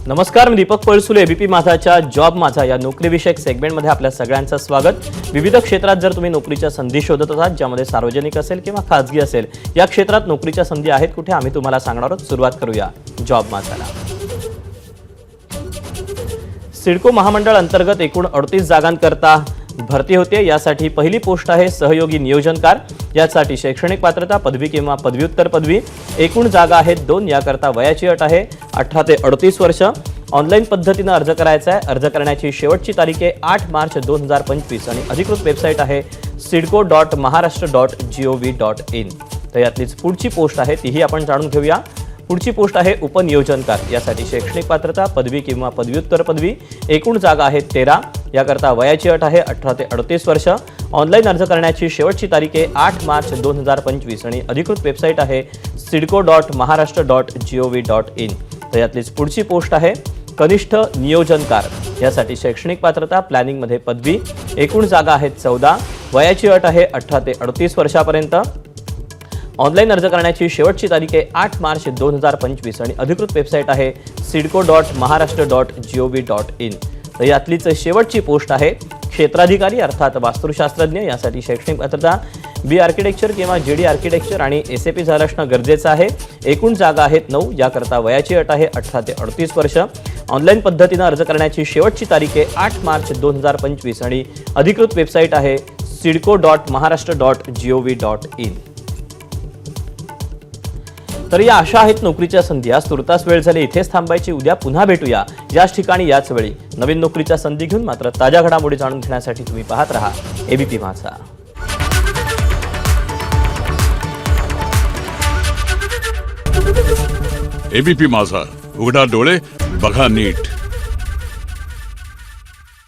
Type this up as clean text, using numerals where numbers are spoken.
नमस्कार, मी Deepak Palsule. ABP माझाच्या job माझा या नोकरीविषयक सेगमेंटमध्ये आपल्या सगळ्यांचं स्वागत. विविध क्षेत्रात जर तुम्ही नोकरीच्या संधी शोधत असाल, ज्यामध्ये सार्वजनिक असेल किंवा खासगी असेल, या क्षेत्रात नोकरीच्या संधी आहेत कुठे, आम्ही तुम्हाला सांगणार आहोत. सुरुवात करूया जॉब माझाला. सिडको महामंडळ अंतर्गत एकूण 38 जागांकरता भरती होते. यासाठी पहिली पोस्ट आहे सहयोगी नियोजनकार. यासाठी शैक्षणिक पात्रता पदवी किंवा पदव्युत्तर पदवी. एकूण जागा आहेत 2. याकरता वयाची अट आहे 18 ते 38 वर्ष. ऑनलाईन पद्धतीने अर्ज करायचा आहे. अर्ज करण्याची शेवटची तारीख आहे 8 मार्च 2025 आणि अधिकृत वेबसाईट आहे sidco.maharashtra.gov.in. तर यातलीच पुढची पोस्ट आहे तीही आपण जाणून घेऊया. पुढची पोस्ट आहे उपनियोजनकार. यासाठी शैक्षणिक पात्रता पदवी किंवा पदव्युत्तर पदवी. एकूण जागा आहेत 13. याकरता वयाची अट आहे 18 ते 38 वर्ष. ऑनलाईन अर्ज करण्याची शेवटची तारीख आहे 8 मार्च 2025 आणि अधिकृत वेबसाईट आहे sidco.maharashtra.gov.in. तर यातलीच पुढची पोस्ट आहे कनिष्ठ नियोजनकार. यासाठी शैक्षणिक पात्रता प्लॅनिंगमध्ये पदवी. एकूण जागा आहेत 14. वयाची अट आहे 18 ते 38 वर्षापर्यंत. ऑनलाईन अर्ज करण्याची शेवटची तारीख आहे 8 मार्च 2025 आणि अधिकृत वेबसाईट आहे sidco.maharashtra.gov.in. तर यातलीच शेवटची पोस्ट आहे क्षेत्राधिकारी अर्थात वास्तुशास्त्रज्ञ. यासाठी शैक्षणिक पात्रता बी आर्किटेक्चर किंवा जेडी आर्किटेक्चर आणि SAP झालं असणं गरजेचं आहे. एकूण जागा आहेत 9. याकरता वयाची अट आहे 18 ते 38 वर्ष. ऑनलाईन पद्धतीनं अर्ज करण्याची शेवटची तारीख आहे 8 मार्च 2025 आणि अधिकृत वेबसाईट आहे sidco.maharashtra.gov.in. तर या अशा आहेत नोकरीच्या संधी. आज तुर्तास वेळ झाली, इथेच थांबायची. उद्या पुन्हा भेटूया याच ठिकाणी याच वेळी नवीन नोकरीच्या संधी घेऊन. मात्र ताज्या घडामोडी जाणून घेण्यासाठी तुम्ही पाहत राहा एबीपी माझा. एबीपी माझा, उघडा डोळे बघा नीट.